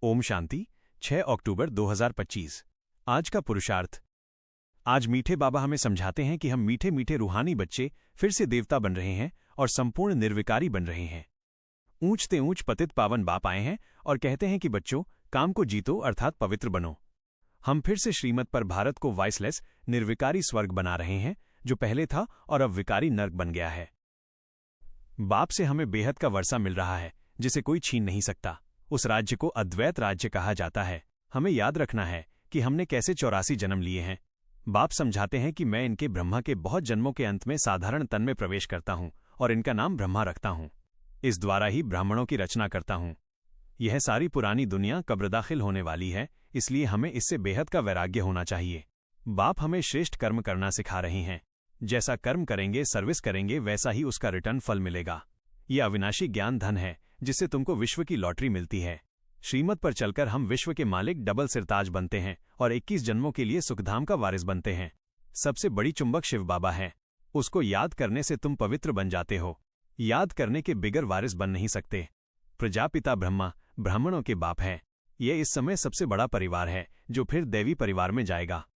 ओम शांति। 6 अक्टूबर 2025। आज का पुरुषार्थ। आज मीठे बाबा हमें समझाते हैं कि हम मीठे मीठे रूहानी बच्चे फिर से देवता बन रहे हैं और संपूर्ण निर्विकारी बन रहे हैं। ऊंचते ऊंच पतित पावन बाप आए हैं और कहते हैं कि बच्चों, काम को जीतो अर्थात पवित्र बनो। हम फिर से श्रीमत पर भारत को वॉइसलेस निर्विकारी स्वर्ग बना रहे हैं, जो पहले था और अब विकारी नर्क बन गया है। बाप से हमें बेहद का वर्षा मिल रहा है जिसे कोई छीन नहीं सकता। उस राज्य को अद्वैत राज्य कहा जाता है। हमें याद रखना है कि हमने कैसे 84 जन्म लिए हैं। बाप समझाते हैं कि मैं इनके ब्रह्मा के बहुत जन्मों के अंत में साधारण तन में प्रवेश करता हूं और इनका नाम ब्रह्मा रखता हूं। इस द्वारा ही ब्राह्मणों की रचना करता हूं। यह सारी पुरानी दुनिया कब्रदाखिल होने वाली है, इसलिए हमें इससे बेहद का वैराग्य होना चाहिए। बाप हमें श्रेष्ठ कर्म करना सिखा रहे हैं। जैसा कर्म करेंगे, सर्विस करेंगे, वैसा ही उसका रिटर्न फल मिलेगा। यह अविनाशी ज्ञान धन है जिससे तुमको विश्व की लॉटरी मिलती है। श्रीमत पर चलकर हम विश्व के मालिक डबल सिरताज बनते हैं और 21 जन्मों के लिए सुखधाम का वारिस बनते हैं। सबसे बड़ी चुंबक शिव बाबा है। उसको याद करने से तुम पवित्र बन जाते हो। याद करने के बिगर वारिस बन नहीं सकते। प्रजापिता ब्रह्मा ब्राह्मणों के बाप हैं। यह इस समय सबसे बड़ा परिवार है जो फिर दैवी परिवार में जाएगा।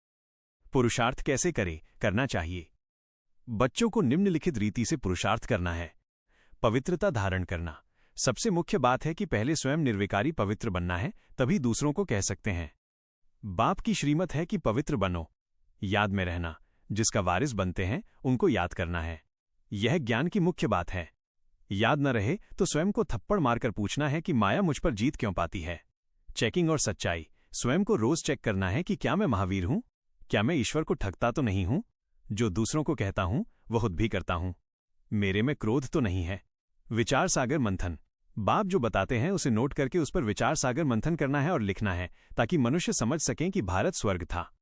पुरुषार्थ कैसे करना चाहिए। बच्चों को निम्नलिखित रीति से पुरुषार्थ करना है। पवित्रता धारण करना। सबसे मुख्य बात है कि पहले स्वयं निर्विकारी पवित्र बनना है, तभी दूसरों को कह सकते हैं। बाप की श्रीमत है कि पवित्र बनो, याद में रहना। जिसका वारिस बनते हैं उनको याद करना है। यह ज्ञान की मुख्य बात है। याद न रहे तो स्वयं को थप्पड़ मारकर पूछना है कि माया मुझ पर जीत क्यों पाती है। चेकिंग और सच्चाई। स्वयं को रोज चेक करना है कि क्या मैं महावीर हूं, क्या मैं ईश्वर को ठगता तो नहीं हूं। जो दूसरों को कहता हूं वह खुद भी करता हूं। मेरे में क्रोध तो नहीं है। विचार सागर मंथन। बाप जो बताते हैं उसे नोट करके उस पर विचार सागर मंथन करना है और लिखना है, ताकि मनुष्य समझ सकें कि भारत स्वर्ग था।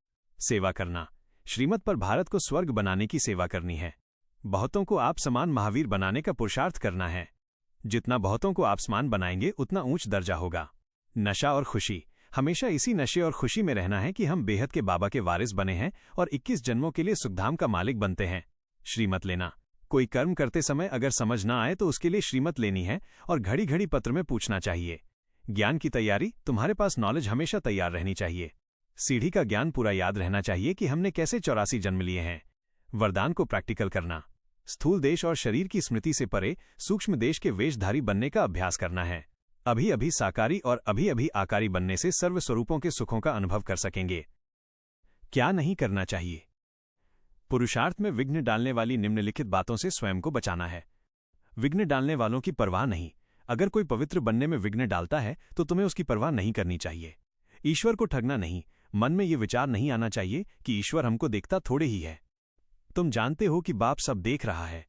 सेवा करना। श्रीमत पर भारत को स्वर्ग बनाने की सेवा करनी है। बहुतों को आप समान महावीर बनाने का पुरुषार्थ करना है। जितना बहुतों को आप समान बनाएंगे उतना ऊंच दर्जा होगा। नशा और खुशी। हमेशा इसी नशे और खुशी में रहना है कि हम बेहद के बाबा के वारिस बने हैं और 21 जन्मों के लिए सुखधाम का मालिक बनते हैं। श्रीमत लेना। कोई कर्म करते समय अगर समझ ना आए तो उसके लिए श्रीमत लेनी है और घड़ी घड़ी पत्र में पूछना चाहिए। ज्ञान की तैयारी। तुम्हारे पास नॉलेज हमेशा तैयार रहनी चाहिए। सीढ़ी का ज्ञान पूरा याद रहना चाहिए कि हमने कैसे 84 जन्म लिए हैं। वरदान को प्रैक्टिकल करना। स्थूल देश और शरीर की स्मृति से परे सूक्ष्म देश के वेशधारी बनने का अभ्यास करना है। अभी अभी साकारी और अभी अभी आकारी बनने से सर्व स्वरूपों के सुखों का अनुभव कर सकेंगे। क्या नहीं करना चाहिए। पुरुषार्थ में विघ्न डालने वाली निम्नलिखित बातों से स्वयं को बचाना है। विघ्न डालने वालों की परवाह नहीं। अगर कोई पवित्र बनने में विघ्न डालता है तो तुम्हें उसकी परवाह नहीं करनी चाहिए। ईश्वर को ठगना नहीं। मन में ये विचार नहीं आना चाहिए कि ईश्वर हमको देखता थोड़े ही है। तुम जानते हो कि बाप सब देख रहा है।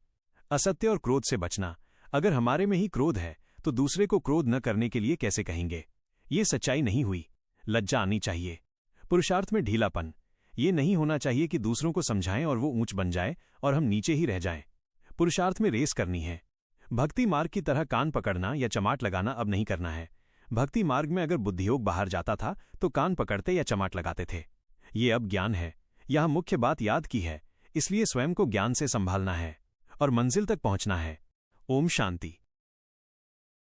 असत्य और क्रोध से बचना। अगर हमारे में ही क्रोध है तो दूसरे को क्रोध न करने के लिए कैसे कहेंगे। ये सच्चाई नहीं हुई। लज्जा आनी चाहिए। पुरुषार्थ में ढीलापन। ये नहीं होना चाहिए कि दूसरों को समझाएं और वो ऊंच बन जाए और हम नीचे ही रह जाएं। पुरुषार्थ में रेस करनी है। भक्ति मार्ग की तरह कान पकड़ना या चमाट लगाना अब नहीं करना है। भक्ति मार्ग में अगर बुद्धियोग बाहर जाता था तो कान पकड़ते या चमाट लगाते थे। ये अब ज्ञान है। यहां मुख्य बात याद की है, इसलिए स्वयं को ज्ञान से संभालना है और मंजिल तक पहुंचना है। ओम शांति।